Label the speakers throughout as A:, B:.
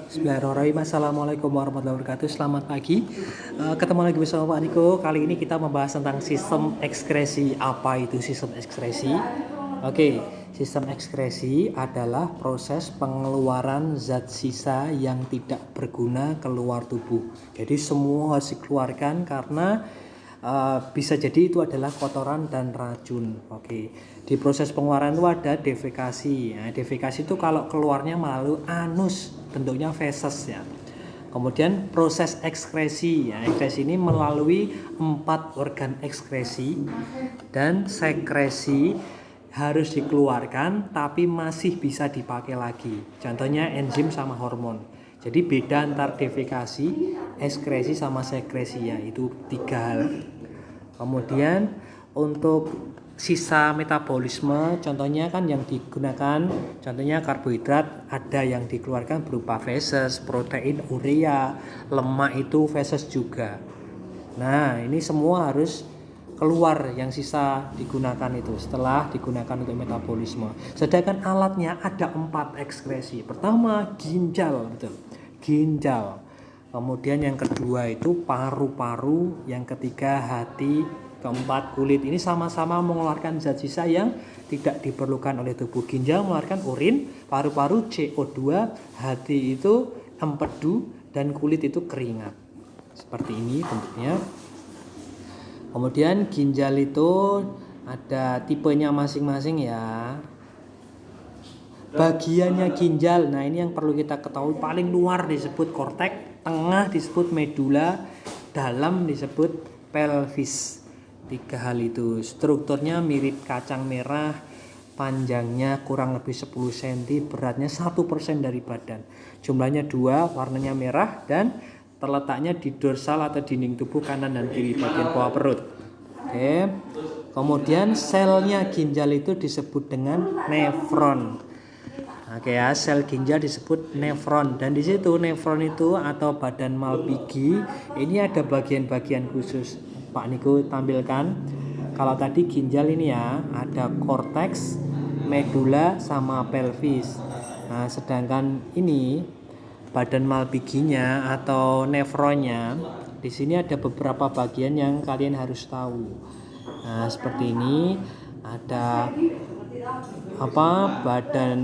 A: Bismillahirrahmanirrahim. Assalamualaikum warahmatullahi wabarakatuh. Selamat pagi. Ketemu lagi bersama Pak Niko. Kali ini kita membahas tentang sistem ekskresi. Apa itu sistem ekskresi? Oke, sistem ekskresi adalah proses pengeluaran zat sisa yang tidak berguna keluar tubuh. Jadi semua harus dikeluarkan karena bisa jadi itu adalah kotoran dan racun. Oke, di proses pengeluaran itu ada defekasi. Nah, defekasi itu kalau keluarnya melalui anus, bentuknya feses ya. Kemudian proses ekskresi. Ya, ekskresi ini melalui 4 organ ekskresi dan sekresi harus dikeluarkan tapi masih bisa dipakai lagi. Contohnya enzim sama hormon. Jadi beda antar defekasi, ekskresi sama sekresi ya, itu 3 hal. Kemudian untuk sisa metabolisme, contohnya kan yang digunakan, contohnya karbohidrat ada yang dikeluarkan berupa feses, protein, urea, lemak itu feses juga. Nah, ini semua harus keluar yang sisa digunakan itu setelah digunakan untuk metabolisme. Sedangkan alatnya ada 4 ekskresi. Pertama ginjal, betul. Ginjal. Kemudian yang kedua itu paru-paru, yang ketiga hati, keempat kulit. Ini sama-sama mengeluarkan zat sisa yang tidak diperlukan oleh tubuh. Ginjal mengeluarkan urin, paru-paru CO2, hati itu empedu, dan kulit itu keringat. Seperti ini bentuknya. Kemudian ginjal itu ada tipenya masing-masing ya. Bagiannya ginjal, nah ini yang perlu kita ketahui, paling luar disebut korteks, tengah disebut medula, dalam disebut pelvis. 3 hal itu. Strukturnya mirip kacang merah, panjangnya kurang lebih 10 cm, beratnya 1% dari badan. Jumlahnya 2, warnanya merah, dan terletaknya di dorsal atau dinding tubuh kanan dan kiri bagian bawah perut. Oke. Kemudian selnya ginjal itu disebut dengan nefron. Oke ya, sel ginjal disebut nefron, dan di situ nefron itu atau badan Malpighi ini ada bagian-bagian khusus. Pak Niko tampilkan. Kalau tadi ginjal ini ya, ada korteks, medula sama pelvis. Nah, sedangkan ini badan Malpighinya atau nefronnya, di sini ada beberapa bagian yang kalian harus tahu. Nah, seperti ini ada badan,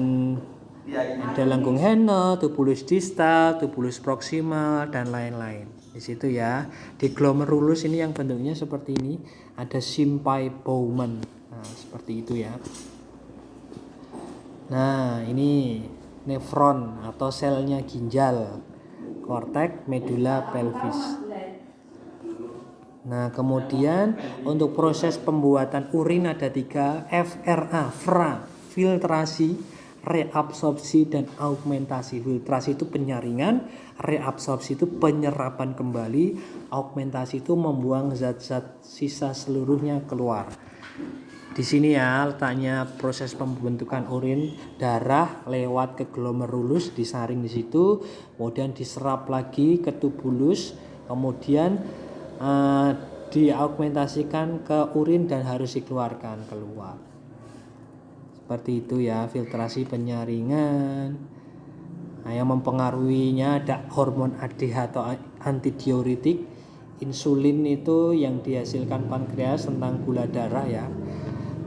A: ada lengkung Henle, tubulus distal, tubulus proximal, dan lain-lain. Di situ ya. Di glomerulus ini yang bentuknya seperti ini, ada Simpay Bowman. Nah, seperti itu ya. Nah, ini nefron atau selnya ginjal, korteks, medula, pelvis. Nah, kemudian untuk proses pembuatan urin ada 3, FRA, filtrasi, reabsorpsi, dan augmentasi. Filtrasi itu penyaringan, reabsorpsi itu penyerapan kembali, augmentasi itu membuang zat-zat sisa seluruhnya keluar. Di sini ya letaknya proses pembentukan urin, darah lewat ke glomerulus, disaring di situ, kemudian diserap lagi ke tubulus, kemudian diaugmentasikan ke urin dan harus dikeluarkan keluar. Seperti itu ya, filtrasi penyaringan. Nah, yang mempengaruhinya ada hormon ADH atau antidiuretik, insulin itu yang dihasilkan pankreas tentang gula darah ya,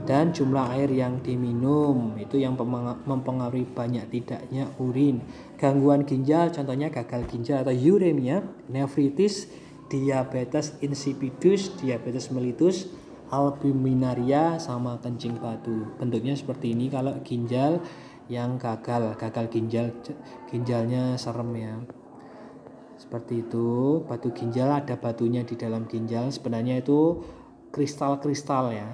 A: dan jumlah air yang diminum itu yang mempengaruhi banyak tidaknya urin. Gangguan ginjal contohnya gagal ginjal atau uremia, nefritis, diabetes insipidus, diabetes mellitus, albuminaria, sama kencing batu. Bentuknya seperti ini kalau ginjal yang gagal ginjalnya serem ya. Seperti itu. Batu ginjal ada batunya di dalam ginjal, sebenarnya itu kristal-kristal ya.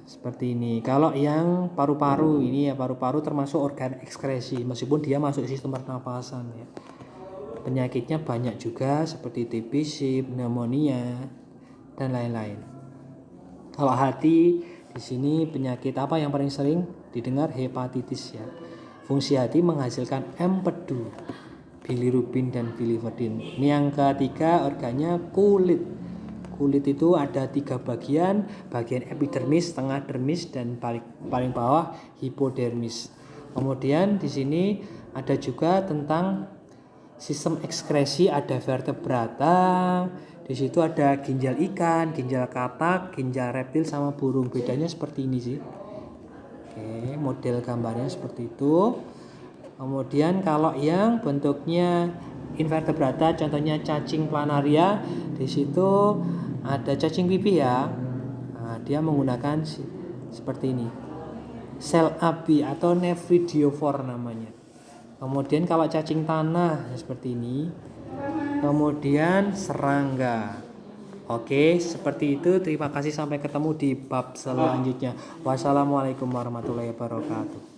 A: Seperti ini. Kalau yang paru-paru ini ya, paru-paru termasuk organ ekskresi meskipun dia masuk sistem pernapasan ya. Penyakitnya banyak juga seperti TBC, pneumonia, dan lain-lain. Kalau hati, di sini penyakit apa yang paling sering didengar? Hepatitis ya. Fungsi hati menghasilkan empedu, bilirubin, dan biliverdin. Ini yang ketiga organnya kulit. Kulit itu ada 3 bagian epidermis, tengah dermis, dan paling bawah hipodermis. Kemudian di sini Ada juga tentang sistem ekskresi, ada vertebrata. Di situ ada ginjal ikan, ginjal katak, ginjal reptil sama burung. Bedanya seperti ini sih. Oke, model gambarnya seperti itu. Kemudian kalau yang bentuknya invertebrata, contohnya cacing planaria, di situ ada cacing pipih ya. Nah, dia menggunakan seperti ini, sel api atau nephridiophore namanya. Kemudian kalau cacing tanah seperti ini. Kemudian serangga. Oke, seperti itu. Terima kasih, sampai ketemu di bab selanjutnya. Wassalamualaikum warahmatullahi wabarakatuh.